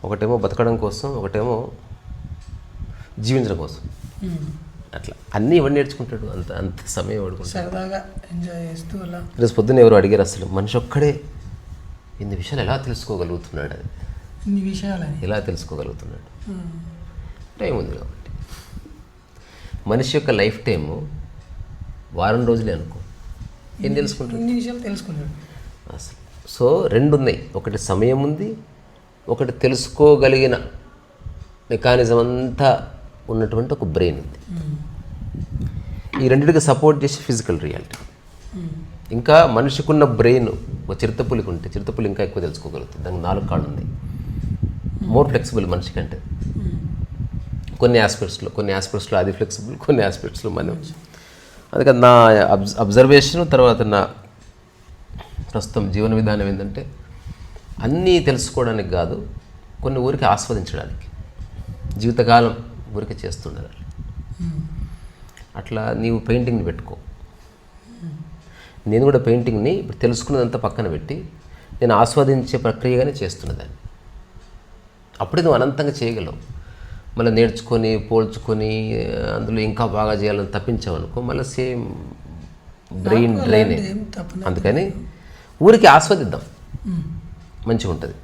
ఒకటేమో బతకడం కోసం, ఒకటేమో జీవించడం కోసం. అట్లా అన్నీ ఇవన్నీ నేర్చుకుంటాడు. అంత అంత సమయం పడుకుంటాడు, సరదాగా ఎంజాయ్ చేస్తూ అలా. ఈరోజు పొద్దున్న ఎవరు అడిగారు అసలు మనిషి ఒక్కడే ఇన్ని విషయాలు ఎలా తెలుసుకోగలుగుతున్నాడు, అది ఇన్ని విషయాలని ఎలా తెలుసుకోగలుగుతున్నాడు. టైం ఉంది కాబట్టి. మనిషి యొక్క లైఫ్ టైము వారం రోజులే అనుకో, ఏం తెలుసుకుంటాడు, ఇన్ని విషయాలు తెలుసుకున్నాడు అసలు. సో రెండు ఉన్నాయి, ఒకటి సమయం ఉంది, ఒకటి తెలుసుకోగలిగిన మెకానిజం అంతా ఉన్నటువంటి ఒక బ్రెయిన్ ఉంది. ఈ రెండింటికి సపోర్ట్ చేసి ఫిజికల్ రియాలిటీ. ఇంకా మనిషికున్న బ్రెయిన్ ఒక చిరుతపులికి ఉంటే, చిరుతపులి ఇంకా ఎక్కువ తెలుసుకోగలుగుతుంది, దానికి 4 కాళ్ళు ఉన్నాయి, మోర్ ఫ్లెక్సిబుల్ మనిషి కంటే. కొన్ని ఆస్పెక్ట్స్లో అది ఫ్లెక్సిబుల్, కొన్ని ఆస్పెక్ట్స్లో మనం. అందుకని నా అబ్జర్వేషన్, తర్వాత నా ప్రస్తుతం జీవన విధానం ఏంటంటే అన్నీ తెలుసుకోవడానికి కాదు, కొన్ని ఊరికి ఆస్వాదించడానికి, జీవితకాలం ఊరికే చేస్తుండాలి. అట్లా నీవు పెయింటింగ్ని పెట్టుకో. నేను కూడా పెయింటింగ్ని ఇప్పుడు తెలుసుకున్నదంతా పక్కన పెట్టి నేను ఆస్వాదించే ప్రక్రియగానే చేస్తున్నదాన్ని. అప్పుడే నువ్వు అనంతంగా చేయగలవు. మళ్ళీ నేర్చుకొని పోల్చుకొని అందులో ఇంకా బాగా చేయాలని తప్పించావనుకో మళ్ళీ సేమ్ బ్రెయిన్ డ్రైనే. అందుకని ఊరికి ఆస్వాదిద్దాం, మంచిగా ఉంటుంది.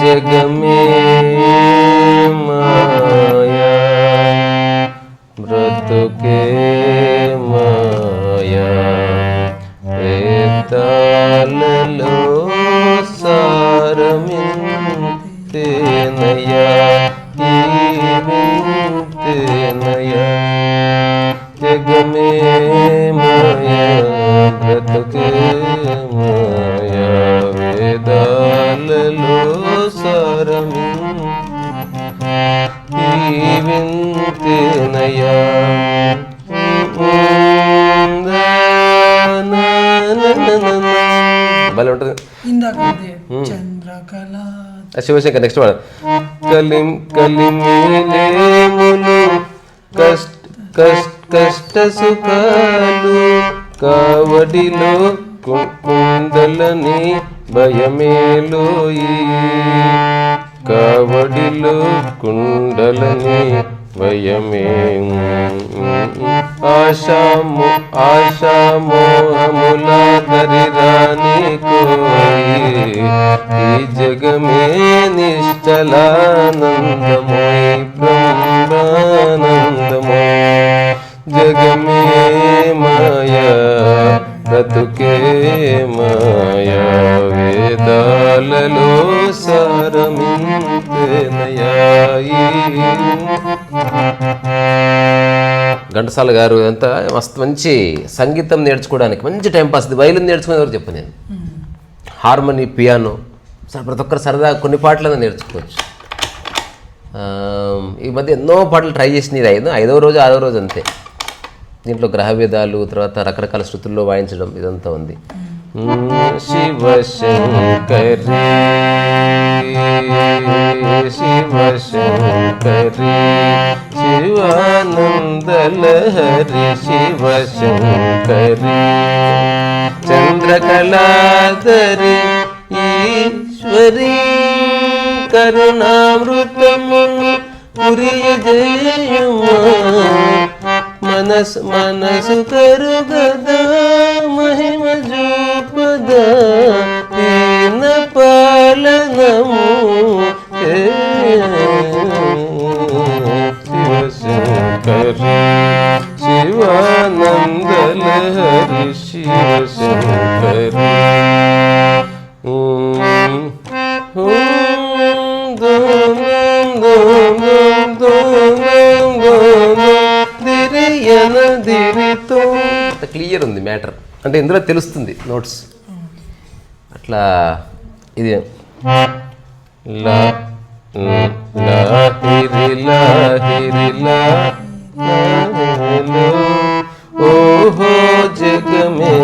జగమే మాయా బ్రతుకే మాయా వేదాలలో సారమింతేనయా ఈవింతేనయా జగమే మాయా బ్రతుకే మాయా వేదాలలో సారమింతేనయా భలే ఉంటుంది. శివశంకర్ నెక్స్ట్ వాడు కలిమిలేములు కష్ట సుఖాలు కావడిలో కుందలని భయమేలోయి కావడిలో కుండలని భయమే ఆశామోహముల దరిరాని కోయి ఈ జగమే నిష్టలానందమోయ్ బ్రహ్మానందమోయ్ జగమే మాయా బ్రతుకే మాయా వేదాలలో సారమింతేనయా. ఘంటసాల గారు ఎంత మస్తు మంచి సంగీతం నేర్చుకోవడానికి మంచి టైంపాస్. వైలిన్ నేర్చుకునే ఎవరు చెప్పు నేను, హార్మోని, పియానో, ప్రతి ఒక్కరు సరదాగా కొన్ని పాటలను నేర్చుకోవచ్చు. ఈ మధ్య ఎన్నో పాటలు ట్రై చేసినది, 5వ రోజు 6వ రోజు అంతే. దీంట్లో గ్రహభేదాలు, తర్వాత రకరకాల శృతుల్లో వాయించడం ఇదంతా ఉంది. శివశంకరి శివశంకరి శివానందలహరి శివశంకరి చంద్రకళాధరి ఈశ్వరి కరుణామృతము పురియ జయమా మనసు కరుగదా మహిమ జూపదా దీన పాలనము శివశంకరి శివానందలహరి శివశంకరి క్లియర్ ఉంది మ్యాటర్, అంటే ఇందులో తెలుస్తుంది నోట్స్. అట్లా ఇది ఓహో జగమే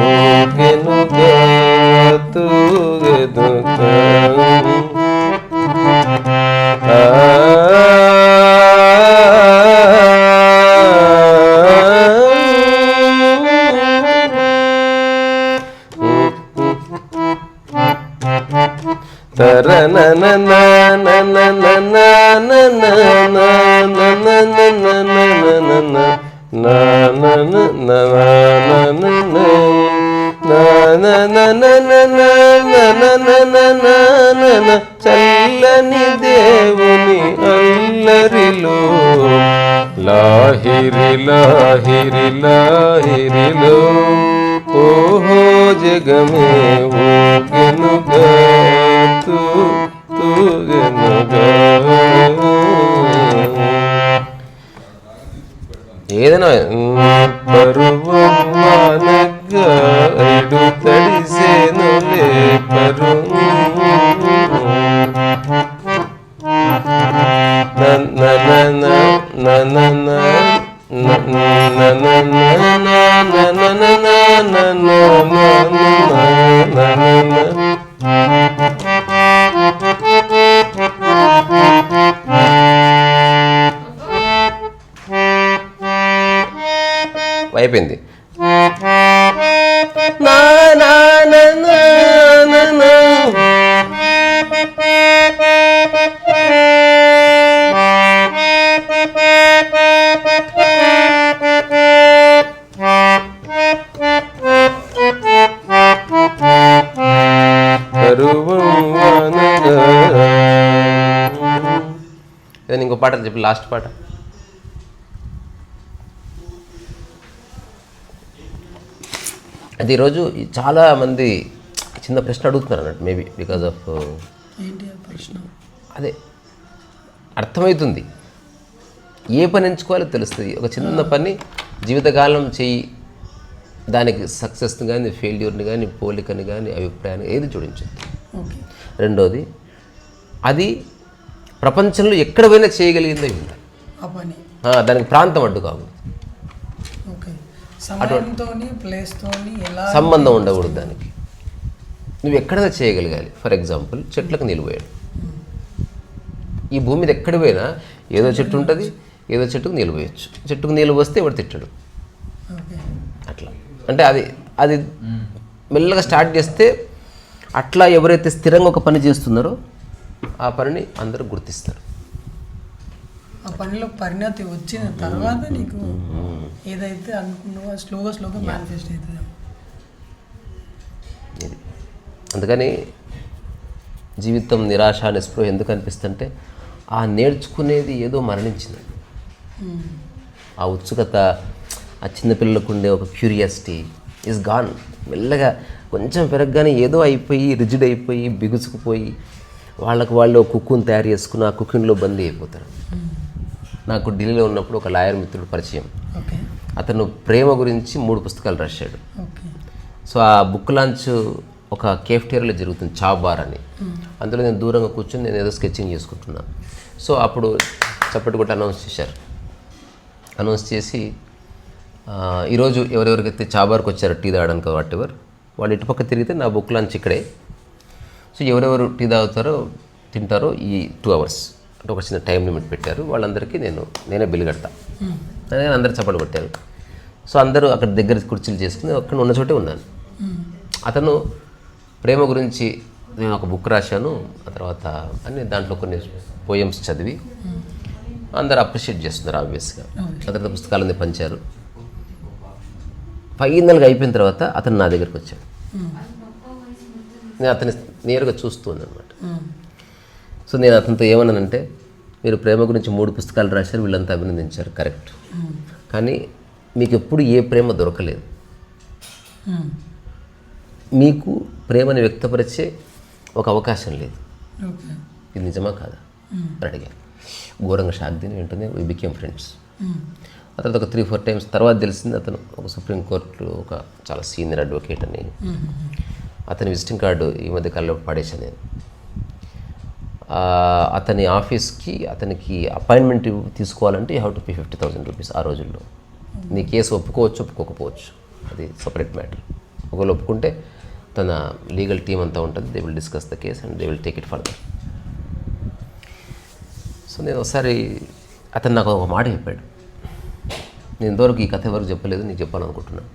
ఊగెనుగా తూగెనుగా చల్లని దేవుని అల్లరిలో లాహిరి లాహిరి లాహిరిలో ఓహో జగమే ఊగెనుగా తూగెనుగా. ఏదైనా పరువనగా ఇడు తడిసేనులే పరు అయిపోయింది. ఇంకో పాట చెప్పి లాస్ట్ పాట. అది ఈరోజు చాలామంది చిన్న ప్రశ్న అడుగుతున్నారు అన్నట్టు, మేబీ బికాజ్ ఆఫ్ ఏంటి ఆ ప్రశ్న? అదే అర్థమవుతుంది, ఏ పని ఎంచుకోవాలో తెలుస్తుంది. ఒక చిన్న పని జీవితకాలం చెయ్యి, దానికి సక్సెస్ని కానీ ఫెయిల్యూర్ని కానీ పోలికని కానీ అభిప్రాయాన్ని ఏది చూడించద్దు. రెండోది, అది ప్రపంచంలో ఎక్కడ పోయినా చేయగలిగిందే ఉండాలి. దానికి ప్రాంతం అడ్డు కాదు, సంబంధం ఉండకూడదు దానికి. నువ్వు ఎక్కడైనా చేయగలగాలి. ఫర్ ఎగ్జాంపుల్, చెట్లకు నీళ్ళు పోయాడు. ఈ భూమి మీద ఎక్కడ పోయినా ఏదో చెట్టు ఉంటుంది, ఏదో చెట్టుకు నీళ్ళు పోయచ్చు. చెట్టుకు నీళ్ళు పోస్తే ఎవడు తిట్టడు. అట్లా అంటే అది మెల్లగా స్టార్ట్ చేస్తే, అట్లా ఎవరైతే స్థిరంగా ఒక పని చేస్తున్నారో ఆ పనిని అందరూ గుర్తిస్తారు. ఆ పనిలో పరిణతి వచ్చిన తర్వాత నీకు ఏదైతే అనుకున్నావో స్లోగా మేనిఫెస్ట్ అవుతుంది. ఇది అందుకని జీవితం నిరాశ నిస్పృహ ఎందుకు అనిపిస్తుంటే, ఆ నేర్చుకునేది ఏదో మరణించింది. ఆ ఉత్సుకత, ఆ చిన్నపిల్లలకు ఉండే ఒక క్యూరియాసిటీ ఈజ్ గాన్. మెల్లగా కొంచెం పెరగగానే ఏదో అయిపోయి, రిజిడ్ అయిపోయి, బిగుసుకుపోయి, వాళ్ళకు వాళ్ళు కుక్కుని తయారు చేసుకుని ఆ కుకింగ్లో బందీ అయిపోతారు. నాకు ఢిల్లీలో ఉన్నప్పుడు ఒక లాయర్ మిత్రుడు పరిచయం. అతను ప్రేమ గురించి 3 పుస్తకాలు రాశాడు. సో ఆ బుక్ లాంచ్ ఒక కేఫ్టేరియాలో జరుగుతుంది, చాబార్ అని. అందులో నేను దూరంగా కూర్చొని నేను ఏదో స్కెచింగ్ చేసుకుంటున్నాను. సో అప్పుడు చప్పటి కొట్టి అనౌన్స్ చేశారు. అనౌన్స్ చేసి, ఈరోజు ఎవరెవరికైతే చాబార్కి వచ్చారో టీ తాగడానికి వాటెవర్, వాళ్ళు ఇటుపక్క తిరిగితే నా బుక్ లాంచ్ ఇక్కడే. సో ఎవరెవరు టీ తాగుతారో తింటారో ఈ 2 hours అంటే ఒక చిన్న టైం లిమిట్ పెట్టారు. వాళ్ళందరికీ నేనే బిల్లు కడతా అని అందరు చప్పట్లు కొట్టారు. సో అందరూ అక్కడ దగ్గర కుర్చీలు చేసుకుని అక్కడ ఉన్న చోటే ఉన్నాను. అతను ప్రేమ గురించి నేను ఒక బుక్ రాశాను ఆ తర్వాత అని దాంట్లో కొన్ని పోయమ్స్ చదివి అందరూ అప్రిషియేట్ చేస్తున్నారు ఆబ్వియస్గా. ఆ తర్వాత పుస్తకాలన్నీ పంచారు. ఫైనల్గా అయిపోయిన తర్వాత అతను నా దగ్గరికి వచ్చాడు. నేను అతన్ని నేరుగా చూస్తూ ఉన్నాను అనమాట. సో నేను అతనితో ఏమన్నానంటే, మీరు ప్రేమ గురించి 3 పుస్తకాలు రాశారు, వీళ్ళంతా అభినందించారు, కరెక్ట్. కానీ మీకు ఎప్పుడు ఏ ప్రేమ దొరకలేదు. మీకు ప్రేమను వ్యక్తపరిచే ఒక అవకాశం లేదు. ఇది నిజమా కాదా అని అడిగాను. ఘోరంగా షాక్ తిని వెంటనే వి బికేమ్ ఫ్రెండ్స్. ఆ తర్వాత ఒక 3-4 times తర్వాత తెలిసింది అతను ఒక సుప్రీంకోర్టులో ఒక చాలా సీనియర్ అడ్వకేట్ అని. అతని విజిటింగ్ కార్డు ఈ మధ్య కాలంలో పడేశాను నేను. అతని ఆఫీస్కి అతనికి అపాయింట్మెంట్ తీసుకోవాలంటే you have to pay 50,000 rupees ఆ రోజుల్లో. నీ కేసు ఒప్పుకోవచ్చు, ఒప్పుకోకపోవచ్చు, అది సపరేట్ మ్యాటర్. ఒకవేళ ఒప్పుకుంటే తన లీగల్ టీమ్ అంతా ఉంటుంది, they will discuss the case and they will take it further. So నేను ఒకసారి అతను నాకు ఒక మాట చెప్పాడు, నేను ఇంతవరకు ఈ కథ ఎవరికి చెప్పలేదు, నీకు చెప్పాలనుకుంటున్నాను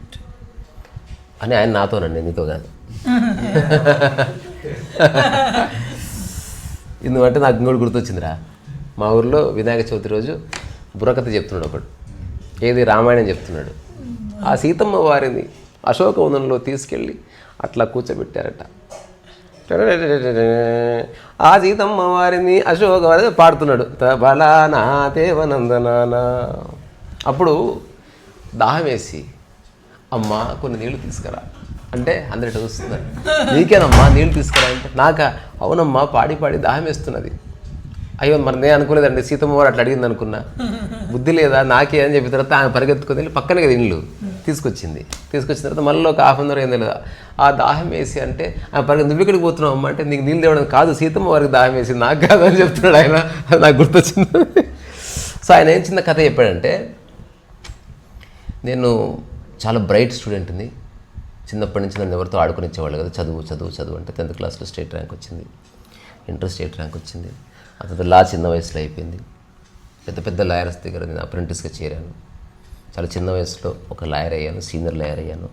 అని. ఆయన నాతోనండి, నీతో కాదు. ఎందుకంటే నాకు ఇంకోటి గుర్తొచ్చిందిరా. మా ఊర్లో వినాయక చవితి రోజు బుర్రకథ చెప్తున్నాడు ఒకడు. ఏది రామాయణం చెప్తున్నాడు. ఆ సీతమ్మ వారిని అశోకవనంలో తీసుకెళ్ళి అట్లా కూర్చోబెట్టారట. ఆ సీతమ్మ వారిని అశోకవనం పాడుతున్నాడు. బలానా దేవనందనానా. అప్పుడు దాహం వేసి అమ్మ కొన్ని నీళ్లు తీసుకురా అంటే అందరిట చూస్తున్నారు. నీకేనమ్మా నీళ్ళు తీసుకురా అంటే నాకా? అవునమ్మా పాడి పాడి దాహం వేస్తున్నది. అయ్యో మరి నేను అనుకోలేదండి, సీతమ్మ వారు అట్లా అడిగింది అనుకున్నా, బుద్ధి లేదా నాకే అని చెప్పిన తర్వాత ఆమె పరిగెత్తుకొని వెళ్ళి పక్కనే కదా ఇల్లు తీసుకొచ్చిన తర్వాత మళ్ళీ ఒక హాఫ్ అన్ అవర్ ఏంది లేదా ఆ దాహం వేసి అంటే ఆమె పరిగెత్తి నువ్వు ఇక్కడికి పోతున్నావు అమ్మ అంటే నీకు నీళ్ళు తేవడం కాదు, సీతమ్మ వారికి దాహం వేసి నాకు కాదు అని చెప్తున్నాడు ఆయన. అది నాకు గుర్తొచ్చింది. సో ఆయన ఏం చిన్న కథ చెప్పాడంటే, నేను చాలా బ్రైట్ స్టూడెంట్ని, చిన్నప్పటి నుంచి నన్ను ఎవరితో ఆడుకునిచ్చేవాళ్ళు కదా, చదువు చదువు చదువు అంటే 10th క్లాస్లో స్టేట్ ర్యాంక్ వచ్చింది, ఇంటర్ స్టేట్ ర్యాంక్ వచ్చింది. ఆ తర్వాత లా చిన్న వయసులో అయిపోయింది. పెద్ద పెద్ద లాయర్స్ దగ్గర నేను అప్రెంటిస్గా చేరాను. చాలా చిన్న వయసులో ఒక లాయర్ అయ్యాను, సీనియర్ లాయర్ అయ్యాను.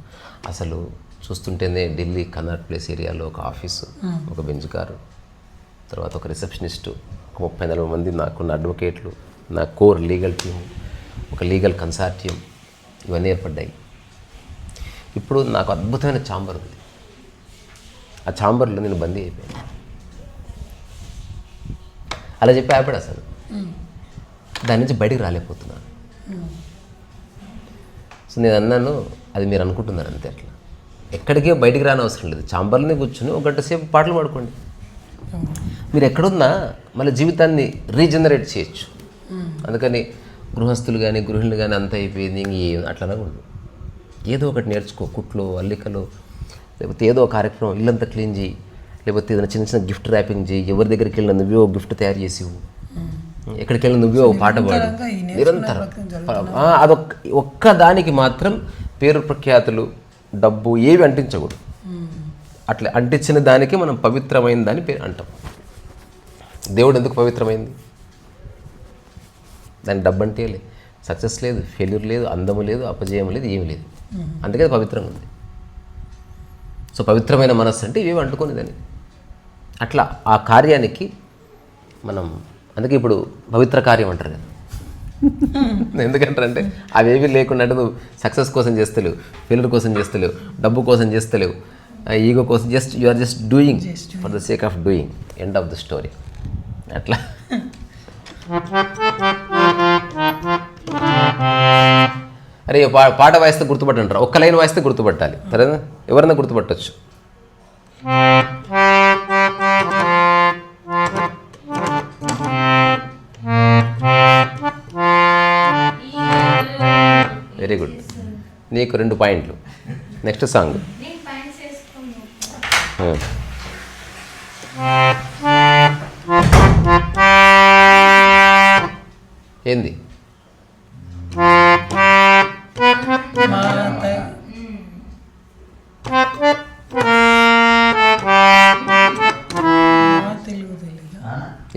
అసలు చూస్తుంటేనే ఢిల్లీ కన్నాట్ ప్లేస్ ఏరియాలో ఒక ఆఫీసు, ఒక బెంచ్ కారు, తర్వాత ఒక రిసెప్షనిస్టు, ఒక 30-40 మంది నాకున్న అడ్వకేట్లు, నా కోర్ లీగల్ టీము, ఒక లీగల్ కన్సార్టియం, ఇవన్నీ ఏర్పడ్డాయి. ఇప్పుడు నాకు అద్భుతమైన ఛాంబర్ ఉంది. ఆ ఛాంబర్లో నేను బందీ అయిపోయాను. అలా చెప్పి ఆపాడు అసలు. దాని నుంచి బయటికి రాలేకపోతున్నాను. సో నేను అన్నాను, అది మీరు అనుకుంటున్నారు అంతే, అట్లా ఎక్కడికే బయటికి రాని అవసరం లేదు. ఛాంబర్లోనే కూర్చొని 1 గంట సేపు పాటలు పాడుకోండి. మీరు ఎక్కడున్నా మళ్ళీ జీవితాన్ని రీజనరేట్ చేయొచ్చు. అందుకని గృహస్థులు కానీ గృహిణులు కానీ అంత అయిపోయింది ఇంక అట్లా ఉండదు. ఏదో ఒకటి నేర్చుకో, కుట్లో అల్లికలో, లేకపోతే ఏదో ఒక కార్యక్రమం, ఇల్లంతా క్లీన్ చేయి, లేకపోతే ఏదైనా చిన్న చిన్న గిఫ్ట్ ర్యాపింగ్ చేయి, ఎవరి దగ్గరికి వెళ్ళినా నువ్వే ఒక గిఫ్ట్ తయారు చేసి, ఎక్కడికి వెళ్ళినా నువ్వే ఒక పాట పాడు, నిరంతరం. ఒక్క దానికి మాత్రం పేరు ప్రఖ్యాతులు డబ్బు ఏవి అంటించకూడదు. అట్లా అంటించిన దానికి మనం పవిత్రమైన దాని పేరు అంటాం. దేవుడు ఎందుకు పవిత్రమైంది? దాని డబ్బు అంటే లేదు, సక్సెస్ లేదు, ఫెయిల్యూర్ లేదు, అందము లేదు, అపజయం లేదు, ఏమి లేదు. అందుకే అది పవిత్రంగా ఉంది. సో పవిత్రమైన మనస్సు అంటే ఇవేవి అంటుకునేదని. అట్లా ఆ కార్యానికి మనం, అందుకే ఇప్పుడు పవిత్ర కార్యం అంటారు కదా. ఎందుకంటారంటే అవేవి లేకుండా అంటే నువ్వు సక్సెస్ కోసం చేస్తలేవు, ఫెయిల్యూర్ కోసం చేస్తలేవు, డబ్బు కోసం చేస్తలేవు, ఈగో కోసం, just you are just doing for the sake of doing. End of the story. అట్లా అరే పాట వాయిస్తే గుర్తుపట్టంటారా? ఒక్క లైన్ వాయిస్తే గుర్తుపట్టాలి, సరేనా? ఎవరైనా గుర్తుపట్టచ్చు. Very good. నీకు 2 పాయింట్లు. Next song. ఏంది?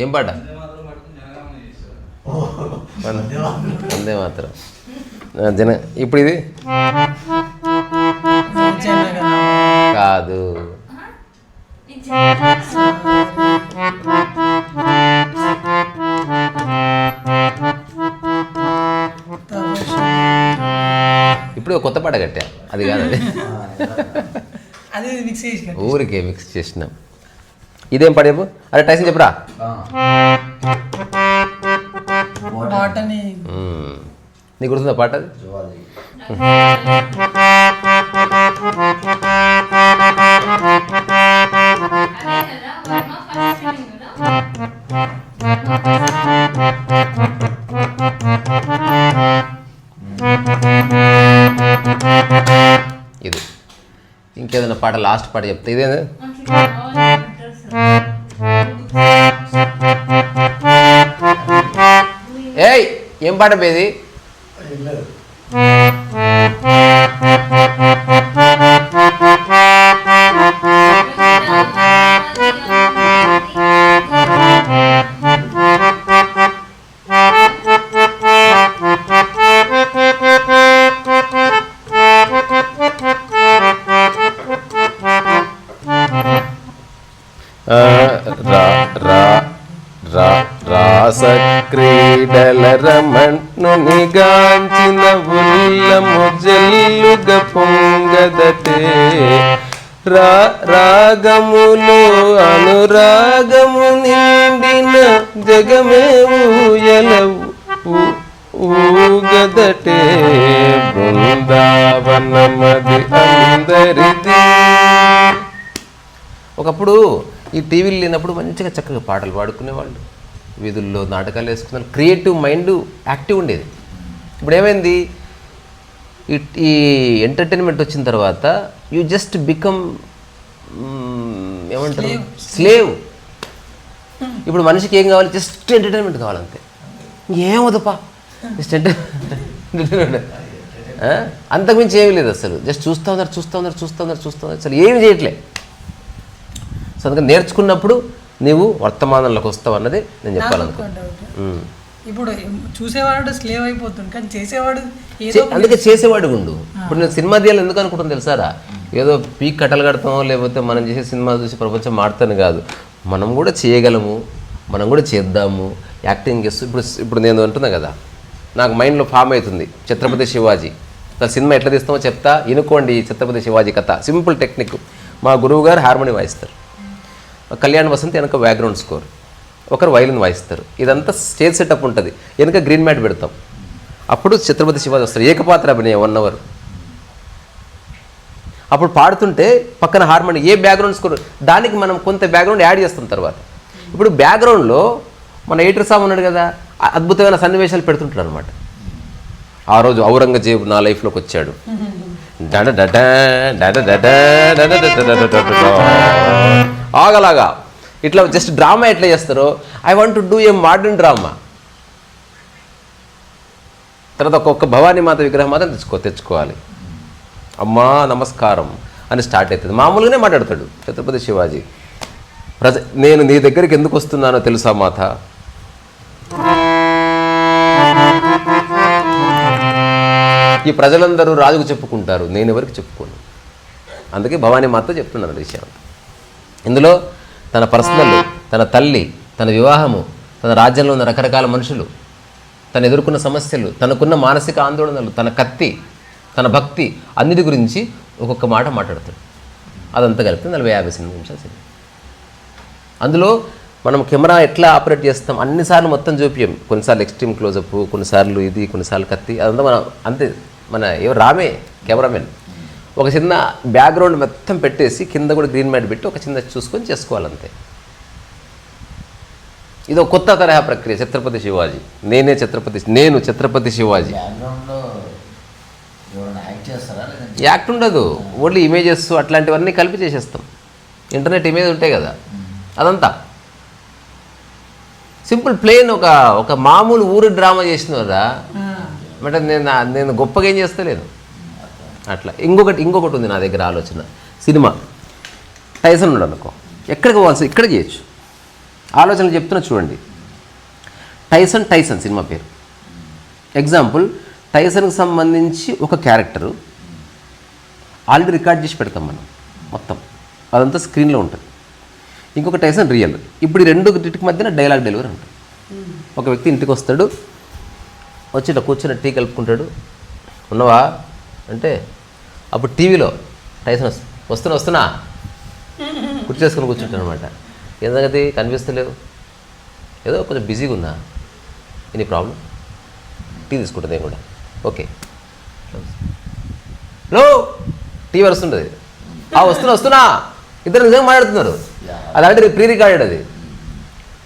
ఏం పాట? వందే మాత్రం. జన ఇప్పుడు ఇది కాదు. ఇప్పుడు కొత్త పాట కట్టా, అది కాదు. అది ఊరికే మిక్స్ చేసినాం. ఇదేం పాట చెప్పు? అరే టైసన్ చెప్పురా. నీకు గుర్తుందా పాట? అది ఇది. ఇంకేదైనా పాట లాస్ట్ పాట చెప్తే ఇదేనా? ఏయ్ ఏం పాట పేది? రా రా రాస క్రీడల రమణునిగాంచిన ఉల్లము జల్లుగ పొంగదటే రాగములో అనురాగము నిండిన జగమే ఊగదటే బృందావనమది అందరిది. ఒకప్పుడు ఈ టీవీలు లేనప్పుడు మంచిగా చక్కగా పాటలు పాడుకునేవాళ్ళు, వీధుల్లో నాటకాలు వేసుకున్నారు, క్రియేటివ్ మైండ్ యాక్టివ్ ఉండేది. ఇప్పుడు ఏమైంది, ఈ ఎంటర్టైన్మెంట్ వచ్చిన తర్వాత యూ జస్ట్ బికమ్ ఏమంటారు స్లేవ్. ఇప్పుడు మనిషికి ఏం కావాలి, జస్ట్ ఎంటర్టైన్మెంట్ కావాలంతే, ఏమవుదప్పా జస్ట్ ఎంటర్టైన్మెంట్, అంతకుమించి ఏమీ లేదు అసలు. జస్ట్ చూస్తూ ఉన్నారు అసలు ఏమి చేయట్లే. సో అందుకని నేర్చుకున్నప్పుడు నీవు వర్తమానంలోకి వస్తావు అన్నది నేను చెప్పాలనుకున్నాను. ఇప్పుడు చూసేవాడు స్లేవ్ అయిపోతుంది, కానీ చేసేవాడు అందుకే చేసేవాడు ఉండు. ఇప్పుడు నేను సినిమా తీయాలి ఎందుకు అనుకుంటాను తెలుసారా, ఏదో పీక్ కట్టలు కడతామో లేకపోతే మనం చేసే సినిమా చూసి ప్రపంచం మారుతాను కాదు, మనం కూడా చేయగలము, మనం కూడా చేద్దాము, యాక్టింగ్ చేస్తూ. ఇప్పుడు నేను అంటున్నా కదా, నాకు మైండ్లో ఫామ్ అవుతుంది ఛత్రపతి శివాజీ. అసలు సినిమా ఎట్లా తీస్తామో చెప్తా, ఇనుకోండి. ఛత్రపతి శివాజీ కథ సింపుల్ టెక్నిక్. మా గురువు గారు హార్మోని వాయిస్తారు, కళ్యాణ్ వసంత్ వెనక బ్యాక్గ్రౌండ్ స్కోర్, ఒకరు వైలిన్ వాయిస్తారు. ఇదంతా స్టేజ్ సెటప్ ఉంటుంది, వెనక గ్రీన్ మ్యాట్ పెడతాం. అప్పుడు ఛత్రపతి శివాజీ వస్తారు, ఏకపాత్ర అభినయం 1 hour. అప్పుడు పాడుతుంటే పక్కన హార్మోని, ఏ బ్యాక్గ్రౌండ్ స్కోర్ దానికి మనం కొంత బ్యాక్గ్రౌండ్ యాడ్ చేస్తాం తర్వాత. ఇప్పుడు బ్యాక్గ్రౌండ్లో మన ఎయిటర్ సాబ్ ఉన్నాడు కదా, అద్భుతమైన సన్నివేశాలు పెడుతుంటాడు అనమాట. ఆ రోజు ఔరంగజేబు నా లైఫ్లోకి వచ్చాడు, ఆగలాగా ఇట్లా జస్ట్ డ్రామా ఎట్లా చేస్తారో I want to do a modern drama. తర్వాత ఒక్కొక్క భవానీ మాత విగ్రహం మాత్రం తెచ్చుకోవాలి. అమ్మా నమస్కారం అని స్టార్ట్ అవుతుంది. మామూలుగానే మాట్లాడతాడు ఛత్రపతి శివాజీ. నేను నీ దగ్గరికి ఎందుకు వస్తున్నానో తెలుసా మాత, ఈ ప్రజలందరూ రాజుకు చెప్పుకుంటారు, నేను ఎవరికి చెప్పుకోను. అందుకే భవానీ మాత చెప్తున్నాను విషయం. ఇందులో తన పర్సనల్, తన తల్లి, తన వివాహము, తన రాజ్యంలో ఉన్న రకరకాల మనుషులు, తను ఎదుర్కొన్న సమస్యలు, తనకున్న మానసిక ఆందోళనలు, తన కత్తి, తన భక్తి, అన్నిటి గురించి ఒక్కొక్క మాట మాట్లాడతాడు. అదంతా కలిపి 40-50 నిమిషాలు సినిమా. అందులో మనం కెమెరా ఎట్లా ఆపరేట్ చేస్తాం అన్నిసార్లు మొత్తం చూపించాం. కొన్నిసార్లు ఎక్స్ట్రీమ్ క్లోజప్, కొన్నిసార్లు ఇది, కొన్నిసార్లు కత్తి, అదంతా మనం అంతే. మన రామే కెమెరామెన్ ఒక చిన్న బ్యాక్గ్రౌండ్ మొత్తం పెట్టేసి కింద కూడా గ్రీన్ మ్యాట్ పెట్టి ఒక చిన్న చూసుకొని చేసుకోవాలంతే. ఇది ఒక కొత్త తరహా ప్రక్రియ. ఛత్రపతి శివాజీ, నేను ఛత్రపతి శివాజీ. యాక్ట్ ఉండదు, ఓన్లీ ఇమేజెస్ అట్లాంటివన్నీ కలిపి చేసేస్తాం. ఇంటర్నెట్ ఇమేజ్ ఉంటాయి కదా, అదంతా సింపుల్ ప్లేన్. ఒక మామూలు ఊరు డ్రామా చేసినరా అంటే నేను గొప్పగా ఏం చేస్తలేను అట్లా. ఇంకొకటి ఉంది నా దగ్గర ఆలోచన. సినిమా టైసన్ ఉన్నాడు అనుకో, ఎక్కడికి పోవాల్సి ఇక్కడ చేయొచ్చు. ఆలోచనలు చెప్తున్నా చూడండి. టైసన్ సినిమా పేరు. ఎగ్జాంపుల్, టైసన్కి సంబంధించి ఒక క్యారెక్టరు ఆల్రెడీ రికార్డ్ చేసి పెడతాం మనం మొత్తం, అదంతా స్క్రీన్లో ఉంటుంది. ఇంకొక టైసన్ రియల్. ఇప్పుడు ఈ రెండింటికి మధ్యన డైలాగ్ డెలివరీ ఉంటుంది. ఒక వ్యక్తి ఇంటికి వస్తాడు, వచ్చి ఇట్లా కూర్చొని టీ కలుపుకుంటాడు. ఉన్నావా అంటే అప్పుడు టీవీలో టైసన్ వస్తున్నా కుర్చీ చేసుకుని కూర్చుంటాడు అనమాట. ఏం సంగతి కనిపిస్తలేవు, ఏదో కొంచెం బిజీగా ఉన్నా, ఎనీ ప్రాబ్లం, టీ తీసుకుంటుంది ఏం కూడా, ఓకే లో టీవీ వస్తుంటుంది. వస్తున్నా ఇద్దరు నిజంగా మాట్లాడుతున్నారు. అలాంటి ప్రీ రికార్డెడ్ అది.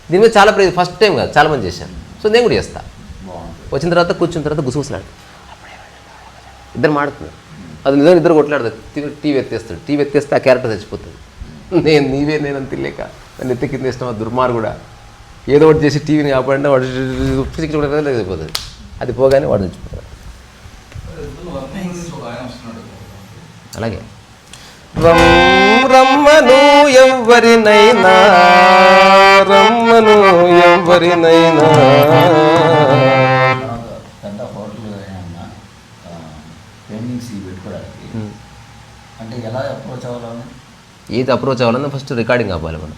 దీని మీద చాలా ఫస్ట్ టైం కాదు, చాలా మంది చేశారు. సో నేను కూడా చేస్తా. వచ్చిన తర్వాత కూర్చున్న తర్వాత గుసగుసలాడు, ఇద్దరు మాడుతున్నారు. అది నిజంగా ఇద్దరు కొట్లాడతారు. టీవీ ఎత్తేస్తాడు. టీవీ ఎత్తేస్తే ఆ క్యారెక్టర్ చచ్చిపోతుంది. నేనని తెలియక నన్ను ఎత్తి కింద ఇష్టం. ఆ దుర్మార్గుడా ఏదో ఒకటి చేసి టీవీని కాపాడినా వాడు చచ్చిపోతుంది. అది పోగానే వాడు చచ్చిపోతాడు. అలాగే రమ్మను ఎవరినైనా ఏది అప్రోచ్ అవ్వాలన్నా ఫస్ట్ రికార్డింగ్ అవ్వాలి మనం.